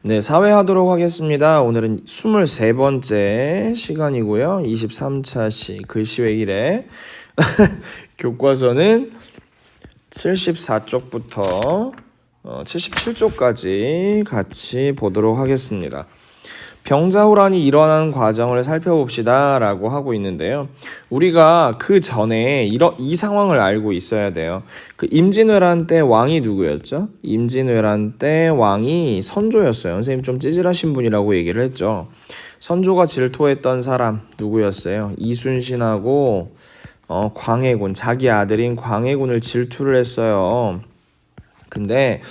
네, 사회하도록 하겠습니다. 오늘은 23번째 시간이고요. 23차시 글씨외길에 교과서는 74쪽부터 77쪽까지 같이 보도록 하겠습니다. 병자호란이 일어나는 과정을 살펴봅시다 라고 하고 있는데요. 우리가 그 전에 이 상황을 알고 있어야 돼요. 그 임진왜란 때 왕이 누구였죠? 임진왜란 때 왕이 선조였어요. 선생님 좀 찌질하신 분이라고 얘기를 했죠. 선조가 질투했던 사람 누구였어요? 이순신하고 광해군, 자기 아들인 광해군을 질투를 했어요. 근데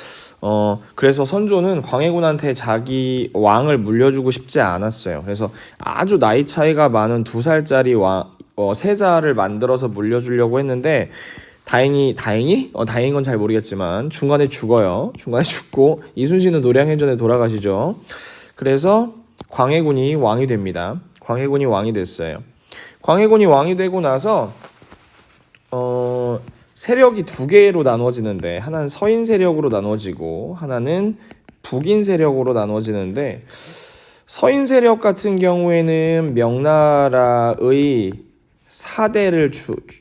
그래서 선조는 광해군한테 자기 왕을 물려주고 싶지 않았어요. 그래서 아주 나이 차이가 많은 2살짜리 세자를 만들어서 물려주려고 했는데 다행인 건 잘 모르겠지만 중간에 죽어요. 중간에 죽고 이순신은 노량해전에 돌아가시죠. 그래서 광해군이 왕이 됩니다. 광해군이 왕이 됐어요. 광해군이 왕이 되고 나서 세력이 2개로 나눠지는데 하나는 서인 세력으로 나눠지고 하나는 북인 세력으로 나눠지는데 서인 세력 같은 경우에는 명나라의 사대를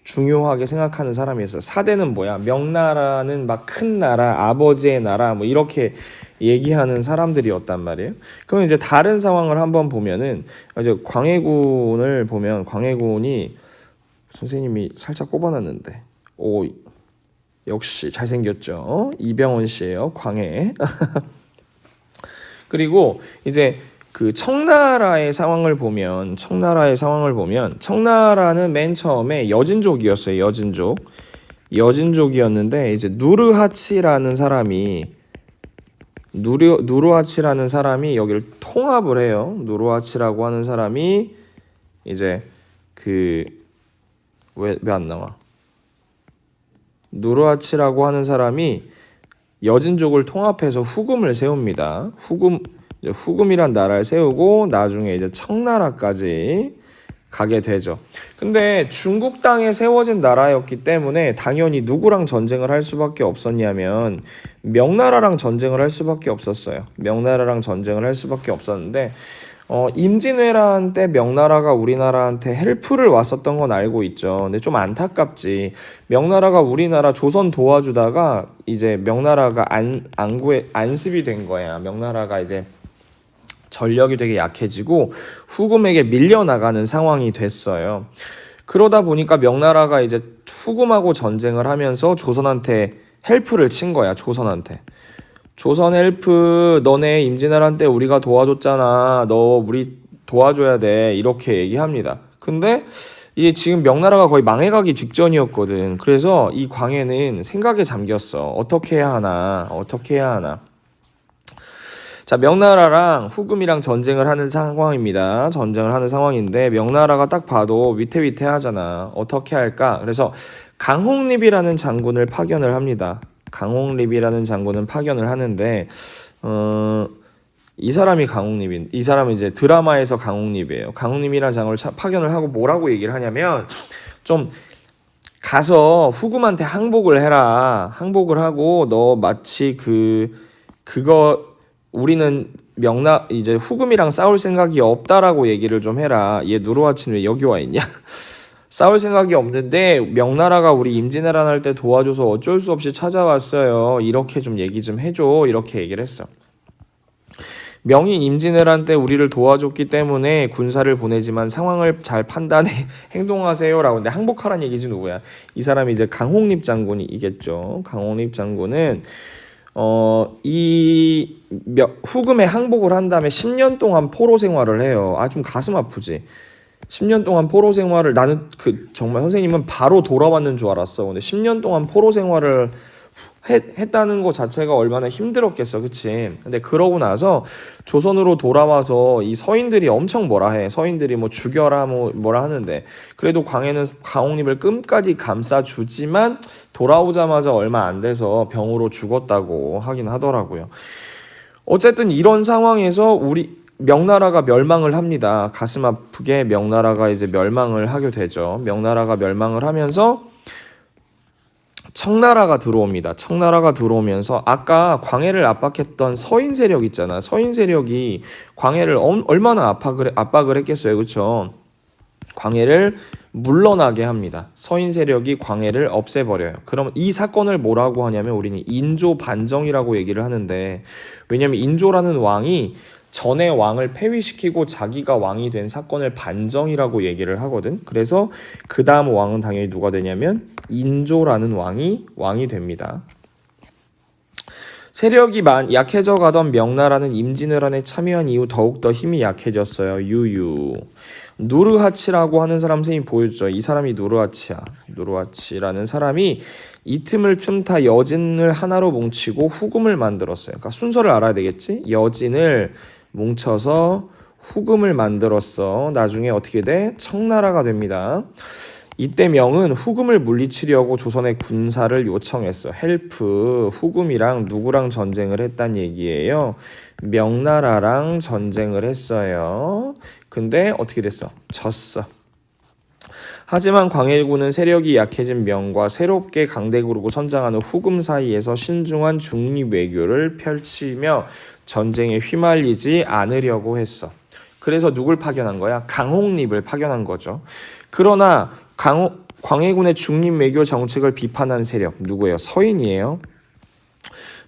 중요하게 생각하는 사람이었어요. 사대는 뭐야? 명나라는 막 큰 나라, 아버지의 나라 뭐 이렇게 얘기하는 사람들이었단 말이에요. 그럼 이제 다른 상황을 한번 보면은 이제 광해군을 보면 광해군이 선생님이 살짝 꼽아놨는데 오 역시 잘생겼죠. 이병헌 씨예요. 광해. 그리고 이제 그 청나라의 상황을 보면 청나라는 맨 처음에 여진족이었어요. 여진족이었는데 이제 누르하치라는 사람이 여기를 통합을 해요. 누르하치라고 하는 사람이 이제 그 왜 안 나와? 누르하치라고 하는 사람이 여진족을 통합해서 후금을 세웁니다. 후금이란 나라를 세우고 나중에 이제 청나라까지 가게 되죠. 근데 중국 땅에 세워진 나라였기 때문에 당연히 누구랑 전쟁을 할 수밖에 없었냐면 명나라랑 전쟁을 할 수밖에 없었어요. 명나라랑 전쟁을 할 수밖에 없었는데 임진왜란 때 명나라가 우리나라한테 헬프를 왔었던 건 알고 있죠. 근데 좀 안타깝지. 명나라가 우리나라 조선 도와주다가 이제 명나라가 안습이 된 거야. 명나라가 이제 전력이 되게 약해지고 후금에게 밀려나가는 상황이 됐어요. 그러다 보니까 명나라가 이제 후금하고 전쟁을 하면서 조선한테 헬프를 친 거야. 조선 헬프 너네 임진왜란 때 우리가 도와줬잖아. 너 우리 도와줘야 돼. 이렇게 얘기합니다. 근데 이게 지금 명나라가 거의 망해가기 직전이었거든. 그래서 이 광해는 생각에 잠겼어. 어떻게 해야 하나. 자, 명나라랑 후금이랑 전쟁을 하는 상황인데 명나라가 딱 봐도 위태위태하잖아. 어떻게 할까? 그래서 강홍립이라는 장군을 파견을 합니다. 강홍립이라는 장군은 파견을 하는데 이 사람은 이제 드라마에서 강홍립이에요. 강홍립이라는 장군을 파견을 하고 뭐라고 얘기를 하냐면 좀 가서 후금한테 항복을 해라. 항복을 하고 너 마치 그거 우리는 이제 후금이랑 싸울 생각이 없다라고 얘기를 좀 해라. 얘 누르하치는 왜 여기 와 있냐? 싸울 생각이 없는데 명나라가 우리 임진왜란 할 때 도와줘서 어쩔 수 없이 찾아왔어요. 이렇게 좀 얘기 좀 해줘. 이렇게 얘기를 했어. 명이 임진왜란 때 우리를 도와줬기 때문에 군사를 보내지만 상황을 잘 판단해 행동하세요라고. 근데 항복하란 얘기지 누구야? 이 사람이 이제 강홍립 장군이겠죠. 강홍립 장군은 후금에 항복을 한 다음에 10년 동안 포로 생활을 해요. 좀 가슴 아프지. 10년 동안 포로 생활을 나는 정말 선생님은 바로 돌아왔는 줄 알았어. 근데 10년 동안 포로 생활을 했다는 것 자체가 얼마나 힘들었겠어, 그치? 근데 그러고 나서 조선으로 돌아와서 이 서인들이 엄청 뭐라 해. 서인들이 뭐 죽여라 뭐라 하는데 그래도 광해는 강홍립을 끝까지 감싸주지만 돌아오자마자 얼마 안 돼서 병으로 죽었다고 하긴 하더라고요. 어쨌든 이런 상황에서 명나라가 멸망을 합니다. 가슴 아프게 명나라가 이제 멸망을 하게 되죠. 명나라가 멸망을 하면서 청나라가 들어옵니다. 청나라가 들어오면서 아까 광해를 압박했던 서인 세력 있잖아. 서인 세력이 광해를 얼마나 압박을 했겠어요. 그렇죠? 광해를 물러나게 합니다. 서인 세력이 광해를 없애버려요. 그럼 이 사건을 뭐라고 하냐면 우리는 인조 반정이라고 얘기를 하는데, 왜냐면 인조라는 왕이 전에 왕을 폐위시키고 자기가 왕이 된 사건을 반정이라고 얘기를 하거든. 그래서 그 다음 왕은 당연히 누가 되냐면 인조라는 왕이 됩니다. 세력이 약해져 가던 명나라는 임진왜란에 참여한 이후 더욱더 힘이 약해졌어요. 유유. 누르하치라고 하는 사람 선생님 보여줬죠. 이 사람이 누르하치야. 누르하치라는 사람이 이 틈을 틈타 여진을 하나로 뭉치고 후금을 만들었어요. 그러니까 순서를 알아야 되겠지? 여진을 뭉쳐서 후금을 만들었어. 나중에 어떻게 돼? 청나라가 됩니다. 이때 명은 후금을 물리치려고 조선의 군사를 요청했어. 헬프. 후금이랑 누구랑 전쟁을 했단 얘기예요. 명나라랑 전쟁을 했어요. 근데 어떻게 됐어? 졌어. 하지만 광해군은 세력이 약해진 명과 새롭게 강대국으로 선장하는 후금 사이에서 신중한 중립 외교를 펼치며 전쟁에 휘말리지 않으려고 했어. 그래서 누굴 파견한 거야? 강홍립을 파견한 거죠. 그러나 광해군의 중립 외교 정책을 비판한 세력 누구예요? 서인이에요.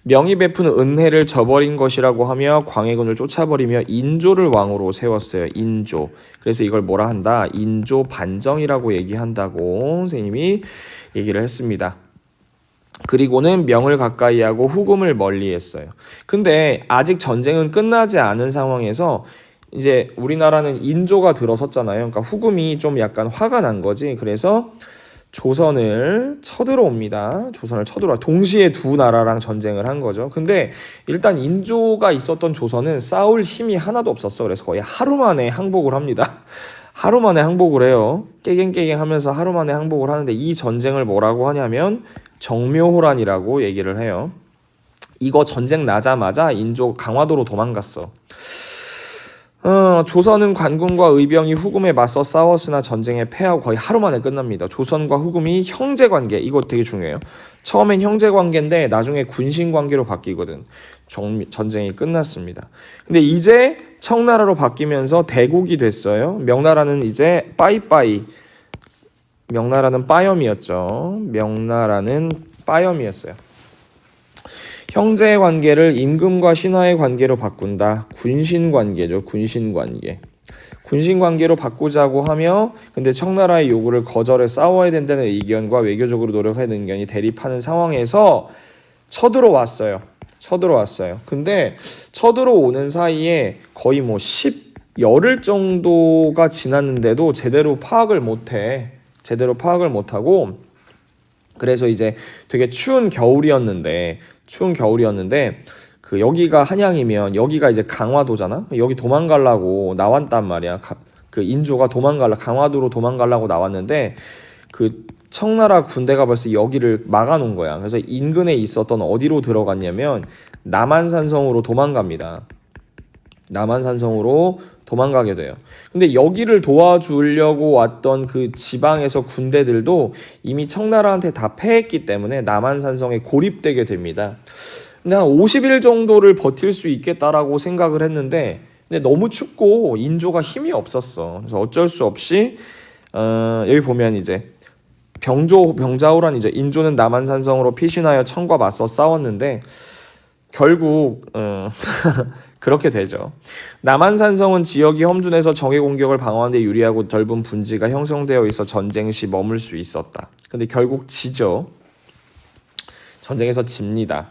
명이 베푸는 은혜를 저버린 것이라고 하며 광해군을 쫓아버리며 인조를 왕으로 세웠어요. 인조. 그래서 이걸 뭐라 한다? 인조 반정이라고 얘기한다고 선생님이 얘기를 했습니다. 그리고는 명을 가까이 하고 후금을 멀리 했어요. 근데 아직 전쟁은 끝나지 않은 상황에서 이제 우리나라는 인조가 들어섰잖아요. 그러니까 후금이 좀 약간 화가 난 거지. 그래서 조선을 쳐들어옵니다. 조선을 쳐들어와. 동시에 두 나라랑 전쟁을 한 거죠. 근데 일단 인조가 있었던 조선은 싸울 힘이 하나도 없었어. 그래서 거의 하루 만에 항복을 합니다. 하루 만에 항복을 해요. 깨갱깨갱 하면서 하루 만에 항복을 하는데 이 전쟁을 뭐라고 하냐면 정묘호란이라고 얘기를 해요. 이거 전쟁 나자마자 인조 강화도로 도망갔어. 조선은 관군과 의병이 후금에 맞서 싸웠으나 전쟁에 패하고 거의 하루 만에 끝납니다. 조선과 후금이 형제관계, 이거 되게 중요해요. 처음엔 형제관계인데 나중에 군신관계로 바뀌거든. 전쟁이 끝났습니다. 근데 이제 청나라로 바뀌면서 대국이 됐어요. 명나라는 이제 빠이빠이. 명나라는 빠염이었죠. 명나라는 빠염이었어요. 형제의 관계를 임금과 신하의 관계로 바꾼다. 군신관계죠. 군신관계. 군신관계로 바꾸자고 하며 근데 청나라의 요구를 거절해 싸워야 된다는 의견과 외교적으로 노력하는 의견이 대립하는 상황에서 쳐들어왔어요. 근데 쳐들어오는 사이에 거의 뭐 열흘 정도가 지났는데도 제대로 파악을 못하고 그래서 이제 되게 추운 겨울이었는데 그 여기가 한양이면 여기가 이제 강화도잖아. 여기 도망가려고 나왔단 말이야. 그 인조가 강화도로 도망가려고 나왔는데 그 청나라 군대가 벌써 여기를 막아놓은 거야. 그래서 인근에 있었던 어디로 들어갔냐면 남한산성으로 도망갑니다. 남한산성으로 도망가게 돼요. 근데 여기를 도와주려고 왔던 그 지방에서 군대들도 이미 청나라한테 다 패했기 때문에 남한산성에 고립되게 됩니다. 근데 한 50일 정도를 버틸 수 있겠다라고 생각을 했는데 근데 너무 춥고 인조가 힘이 없었어. 그래서 어쩔 수 없이 여기 보면 이제 병자호란 이제 인조는 남한산성으로 피신하여 청과 맞서 싸웠는데 결국 그렇게 되죠. 남한산성은 지역이 험준해서 적의 공격을 방어하는 데 유리하고 넓은 분지가 형성되어 있어 전쟁 시 머물 수 있었다. 근데 결국 지죠. 전쟁에서 집니다.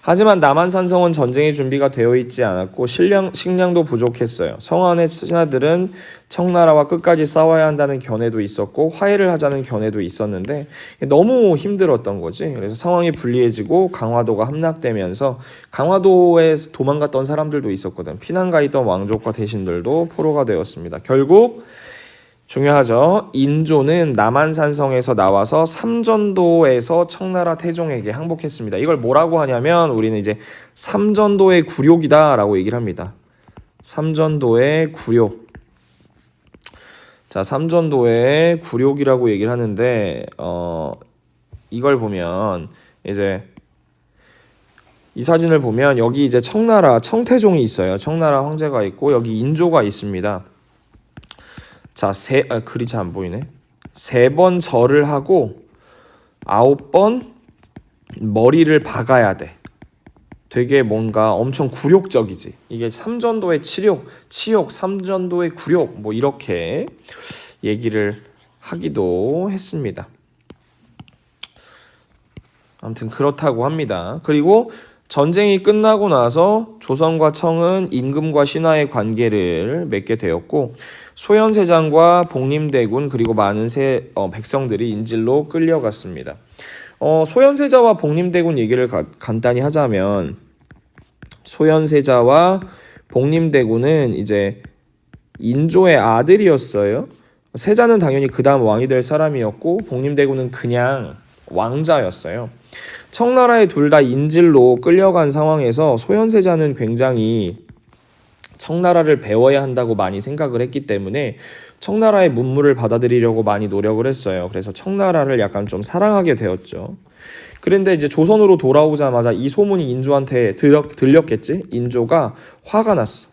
하지만 남한산성은 전쟁의 준비가 되어 있지 않았고 식량도 부족했어요. 성 안의 신하들은 청나라와 끝까지 싸워야 한다는 견해도 있었고 화해를 하자는 견해도 있었는데 너무 힘들었던 거지. 그래서 상황이 불리해지고 강화도가 함락되면서 강화도에 도망갔던 사람들도 있었거든. 피난가 있던 왕족과 대신들도 포로가 되었습니다. 결국 중요하죠. 인조는 남한산성에서 나와서 삼전도에서 청나라 태종에게 항복했습니다. 이걸 뭐라고 하냐면 우리는 이제 삼전도의 굴욕이다라고 얘기를 합니다. 삼전도의 굴욕. 자, 삼전도의 굴욕이라고 얘기를 하는데 이걸 보면 이제 이 사진을 보면 여기 이제 청나라 청태종이 있어요. 청나라 황제가 있고 여기 인조가 있습니다. 자, 글이 잘 안 보이네. 3번 절을 하고 9번 머리를 박아야 돼. 되게 뭔가 엄청 굴욕적이지. 이게 삼전도의 치욕, 삼전도의 굴욕 뭐 이렇게 얘기를 하기도 했습니다. 아무튼 그렇다고 합니다. 그리고 전쟁이 끝나고 나서 조선과 청은 임금과 신하의 관계를 맺게 되었고 소현세장과 복림대군 그리고 많은 백성들이 인질로 끌려갔습니다. 소현세자와 복림대군 얘기를 간단히 하자면 소현세자와 복림대군은 이제 인조의 아들이었어요. 세자는 당연히 그 다음 왕이 될 사람이었고 복림대군은 그냥 왕자였어요. 청나라의 둘 다 인질로 끌려간 상황에서 소현세자는 굉장히 청나라를 배워야 한다고 많이 생각을 했기 때문에 청나라의 문물을 받아들이려고 많이 노력을 했어요. 그래서 청나라를 약간 좀 사랑하게 되었죠. 그런데 이제 조선으로 돌아오자마자 이 소문이 인조한테 들렸겠지? 인조가 화가 났어.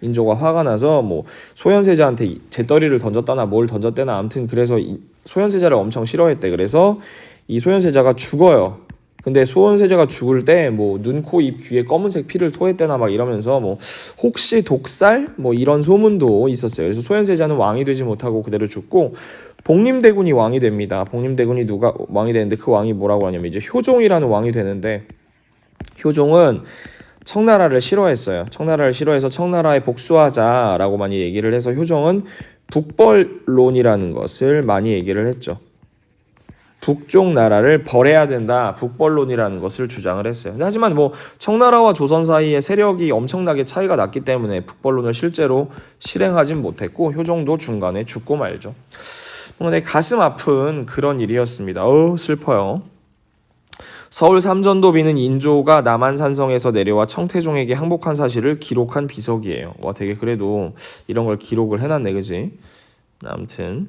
인조가 화가 나서 뭐 소현세자한테 재떨이를 던졌다나 뭘 던졌대나 아무튼 그래서 소현세자를 엄청 싫어했대. 그래서 이 소현세자가 죽어요. 근데 소현세자가 죽을 때 뭐 눈, 코, 입, 귀에 검은색 피를 토했대나 막 이러면서 뭐 혹시 독살? 뭐 이런 소문도 있었어요. 그래서 소현세자는 왕이 되지 못하고 그대로 죽고 복림대군이 왕이 됩니다. 복림대군이 누가 왕이 되는데 그 왕이 뭐라고 하냐면 이제 효종이라는 왕이 되는데 효종은 청나라를 싫어했어요. 청나라를 싫어해서 청나라에 복수하자라고 많이 얘기를 해서 효종은 북벌론이라는 것을 많이 얘기를 했죠. 북쪽 나라를 벌해야 된다. 북벌론이라는 것을 주장을 했어요. 하지만 뭐 청나라와 조선 사이의 세력이 엄청나게 차이가 났기 때문에 북벌론을 실제로 실행하진 못했고 효종도 중간에 죽고 말죠. 내 가슴 아픈 그런 일이었습니다. 슬퍼요. 서울 삼전도비는 인조가 남한산성에서 내려와 청태종에게 항복한 사실을 기록한 비석이에요. 와, 되게 그래도 이런 걸 기록을 해놨네, 그지? 아무튼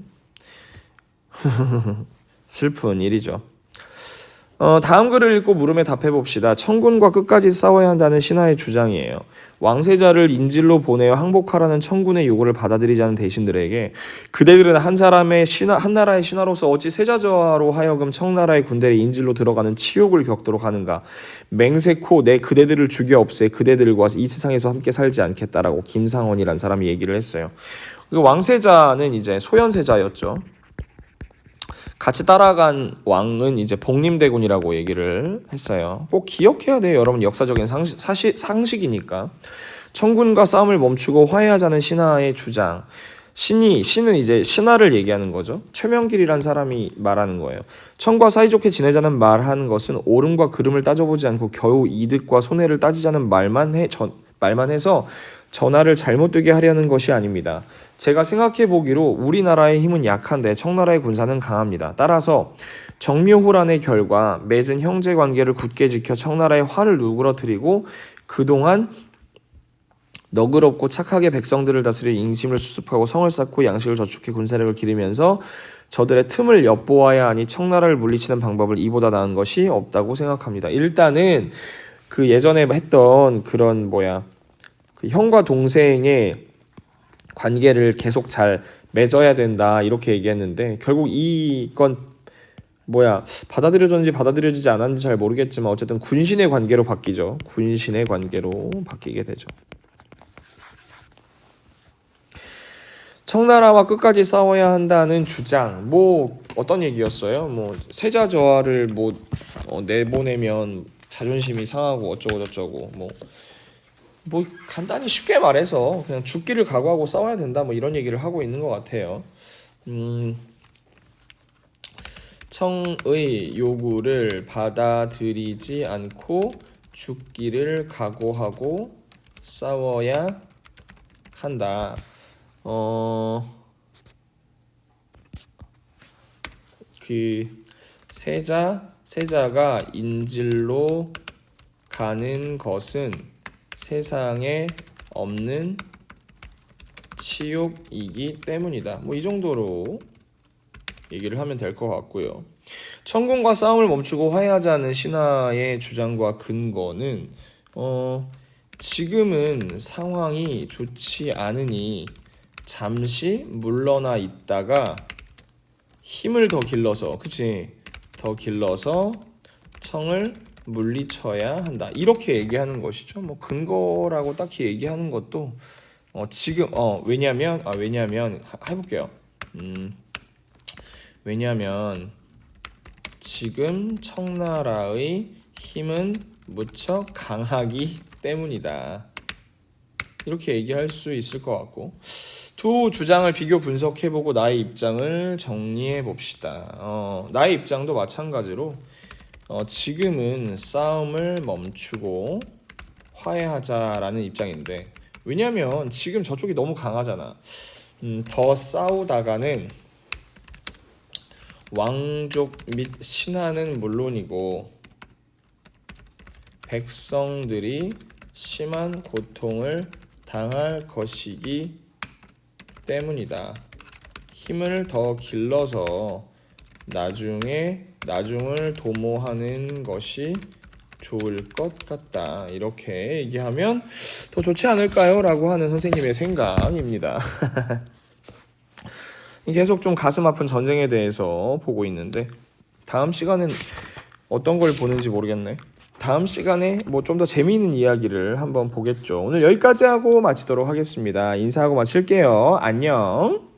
슬픈 일이죠. 다음 글을 읽고 물음에 답해봅시다. 청군과 끝까지 싸워야 한다는 신하의 주장이에요. 왕세자를 인질로 보내어 항복하라는 청군의 요구를 받아들이지 않은 대신들에게 그대들은 한 나라의 신하로서 어찌 세자저하로 하여금 청나라의 군대에 인질로 들어가는 치욕을 겪도록 하는가. 맹세코 내 그대들을 죽여 없애 그대들과 이 세상에서 함께 살지 않겠다라고 김상원이란 사람이 얘기를 했어요. 왕세자는 이제 소현세자였죠. 같이 따라간 왕은 이제 복림대군이라고 얘기를 했어요. 꼭 기억해야 돼요. 여러분 역사적인 상식이니까. 청군과 싸움을 멈추고 화해하자는 신하의 주장. 신은 이제 신하를 얘기하는 거죠. 최명길이란 사람이 말하는 거예요. 청과 사이좋게 지내자는 말하는 것은 옳음과 그름을 따져보지 않고 겨우 이득과 손해를 따지자는 말만 해서 전하를 잘못되게 하려는 것이 아닙니다. 제가 생각해 보기로 우리나라의 힘은 약한데 청나라의 군사는 강합니다. 따라서 정묘호란의 결과 맺은 형제관계를 굳게 지켜 청나라의 화를 누그러뜨리고 그동안 너그럽고 착하게 백성들을 다스려 인심을 수습하고 성을 쌓고 양식을 저축해 군사력을 기르면서 저들의 틈을 엿보아야 하니 청나라를 물리치는 방법을 이보다 나은 것이 없다고 생각합니다. 일단은 그 예전에 했던 그런 그 형과 동생의 관계를 계속 잘 맺어야 된다 이렇게 얘기했는데 결국 이건 받아들여졌는지 받아들여지지 않았는지 잘 모르겠지만 어쨌든 군신의 관계로 바뀌죠. 군신의 관계로 바뀌게 되죠. 청나라와 끝까지 싸워야 한다는 주장 어떤 얘기였어요? 세자저하를 내보내면 자존심이 상하고 어쩌고 저쩌고 간단히 쉽게 말해서 그냥 죽기를 각오하고 싸워야 된다 이런 얘기를 하고 있는 것 같아요. 청의 요구를 받아들이지 않고 죽기를 각오하고 싸워야 한다. 그 세자가 인질로 가는 것은 세상에 없는 치욕이기 때문이다. 이 정도로 얘기를 하면 될 것 같고요. 천군과 싸움을 멈추고 화해하자는 신하의 주장과 근거는 지금은 상황이 좋지 않으니 잠시 물러나 있다가 힘을 더 길러서, 그치? 더 길러서 청을 물리쳐야 한다. 이렇게 얘기하는 것이죠. 뭐 근거라고 딱히 얘기하는 것도 지금 왜냐면 해볼게요. 왜냐면 지금 청나라의 힘은 무척 강하기 때문이다. 이렇게 얘기할 수 있을 것 같고, 두 주장을 비교 분석해보고 나의 입장을 정리해봅시다. 나의 입장도 마찬가지로 지금은 싸움을 멈추고 화해하자라는 입장인데, 왜냐면 지금 저쪽이 너무 강하잖아. 더 싸우다가는 왕족 및 신하는 물론이고 백성들이 심한 고통을 당할 것이기 때문이다. 힘을 더 길러서 나중을 도모하는 것이 좋을 것 같다. 이렇게 얘기하면 더 좋지 않을까요? 라고 하는 선생님의 생각입니다. 계속 좀 가슴 아픈 전쟁에 대해서 보고 있는데, 다음 시간은 어떤 걸 보는지 모르겠네. 다음 시간에 뭐 좀 더 재미있는 이야기를 한번 보겠죠. 오늘 여기까지 하고 마치도록 하겠습니다. 인사하고 마칠게요. 안녕.